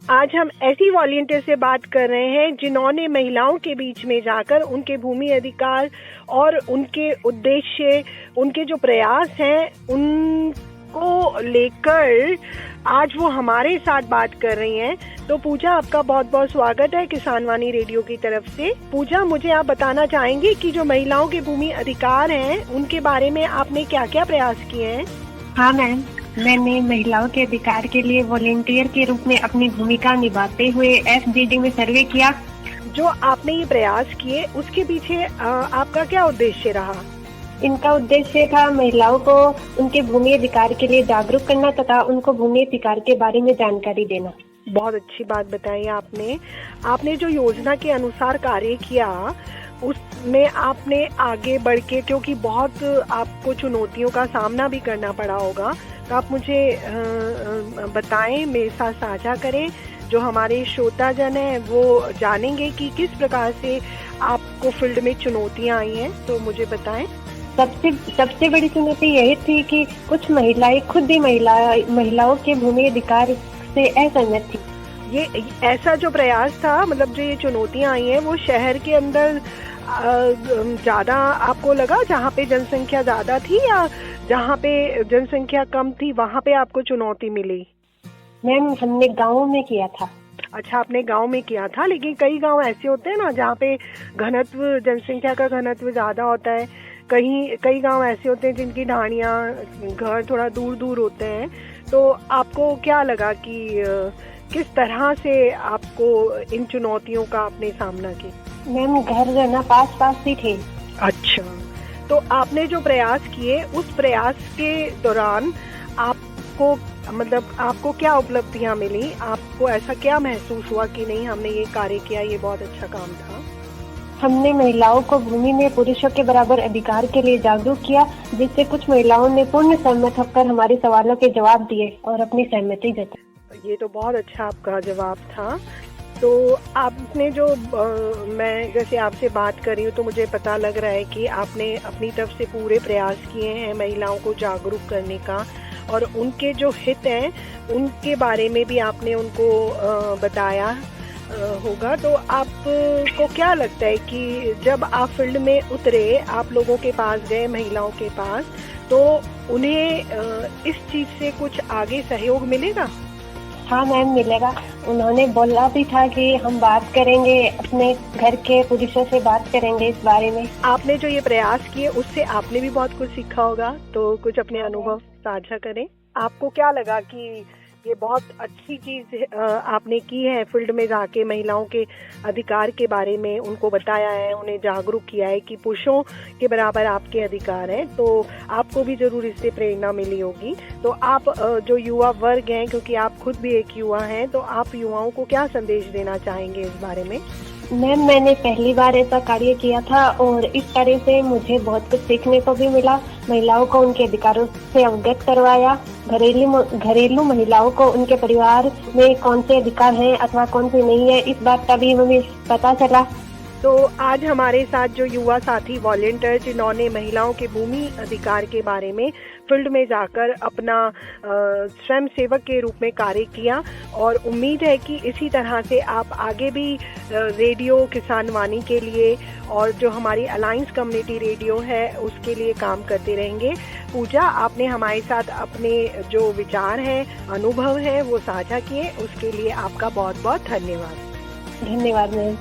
आज हम ऐसी वॉलंटियर से बात कर रहे हैं जिन्होंने महिलाओं के बीच में जाकर उनके भूमि अधिकार और उनके उद्देश्य, उनके जो प्रयास हैं उनको लेकर आज वो हमारे साथ बात कर रही हैं। तो पूजा, आपका बहुत बहुत स्वागत है किसान वाणी रेडियो की तरफ से। पूजा, मुझे आप बताना चाहेंगे कि जो महिलाओं के भूमि अधिकार हैं उनके बारे में आपने क्या क्या प्रयास किए हैं? हाँ मैम, मैंने महिलाओं के अधिकार के लिए वॉलंटियर के रूप में अपनी भूमिका निभाते हुए एफजीडी में सर्वे किया। जो आपने ये प्रयास किए उसके पीछे आपका क्या उद्देश्य रहा? इनका उद्देश्य था महिलाओं को उनके भूमि अधिकार के लिए जागरूक करना तथा उनको भूमि अधिकार के बारे में जानकारी देना। बहुत अच्छी बात बताई आपने जो योजना के अनुसार कार्य किया उसमें आपने आगे बढ़ के, क्योंकि बहुत आपको चुनौतियों का सामना भी करना पड़ा होगा, तो आप मुझे बताएं, मेरे साथ साझा करें। जो हमारे श्रोताजन हैं वो जानेंगे कि किस प्रकार से आपको फील्ड में चुनौतियां आई हैं, तो मुझे बताएं। सबसे बड़ी चुनौती यही थी कि कुछ महिलाएं खुद ही महिलाओं के भूमि अधिकार से असहमत थी। ये ऐसा जो प्रयास था, मतलब जो ये चुनौतियां आई हैं, वो शहर के अंदर ज्यादा आपको लगा, जहाँ पे जनसंख्या ज्यादा थी, या जहाँ पे जनसंख्या कम थी वहाँ पे आपको चुनौती मिली? मैम, हमने गाँव में किया था। अच्छा, आपने गांव में किया था, लेकिन कई गांव ऐसे होते हैं ना जहाँ पे जनसंख्या का घनत्व ज्यादा होता है। कई गांव ऐसे होते हैं जिनकी ढाणियाँ, घर थोड़ा दूर दूर होते हैं। तो आपको क्या लगा कि किस तरह से आपको इन चुनौतियों का आपने सामना किया? मैम, घर जो ना पास पास ही थे। अच्छा, तो आपने जो प्रयास किए उस प्रयास के दौरान आपको क्या उपलब्धियां मिली? आपको ऐसा क्या महसूस हुआ कि नहीं, हमने ये कार्य किया, ये बहुत अच्छा काम था? हमने महिलाओं को भूमि में पुरुषों के बराबर अधिकार के लिए जागरूक किया, जिससे कुछ महिलाओं ने पूर्ण सहमत होकर हमारे सवालों के जवाब दिए और अपनी सहमति जताई। ये तो बहुत अच्छा आपका जवाब था। तो आपने जो मैं जैसे आपसे बात कर रही हूँ तो मुझे पता लग रहा है कि आपने अपनी तरफ से पूरे प्रयास किए हैं महिलाओं को जागरूक करने का, और उनके जो हित हैं उनके बारे में भी आपने उनको बताया होगा। तो आपको क्या लगता है कि जब आप फील्ड में उतरे, आप लोगों के पास गए, महिलाओं के पास, तो उन्हें इस चीज से कुछ आगे सहयोग मिलेगा? हाँ मैम, मिलेगा। उन्होंने बोला भी था कि हम बात करेंगे, अपने घर के पुरुषों से बात करेंगे इस बारे में। आपने जो ये प्रयास किए उससे आपने भी बहुत कुछ सीखा होगा, तो कुछ अपने अनुभव साझा करें। आपको क्या लगा कि ये बहुत अच्छी चीज आपने की है, फील्ड में जाके महिलाओं के अधिकार के बारे में उनको बताया है, उन्हें जागरूक किया है कि पुरुषों के बराबर आपके अधिकार हैं, तो आपको भी जरूर इससे प्रेरणा मिली होगी। तो आप जो युवा वर्ग हैं, क्योंकि आप खुद भी एक युवा हैं, तो आप युवाओं को क्या संदेश देना चाहेंगे इस बारे में? मैम, मैंने पहली बार ऐसा कार्य किया था और इस कार्य से मुझे बहुत कुछ सीखने को भी मिला। महिलाओं को उनके अधिकारों से अवगत करवाया। घरेलू महिलाओं को उनके परिवार में कौन से अधिकार हैं अथवा कौन से नहीं है, इस बात का भी हमें पता चला। तो आज हमारे साथ जो युवा साथी वॉलंटियर जिन्होंने महिलाओं के भूमि अधिकार के बारे में फील्ड में जाकर अपना स्वयं सेवक के रूप में कार्य किया, और उम्मीद है कि इसी तरह से आप आगे भी रेडियो किसान वाणी के लिए और जो हमारी अलायंस कम्युनिटी रेडियो है उसके लिए काम करते रहेंगे। पूजा, आपने हमारे साथ अपने जो विचार हैं, अनुभव है, वो साझा किए, उसके लिए आपका बहुत बहुत धन्यवाद। धन्यवाद मैम।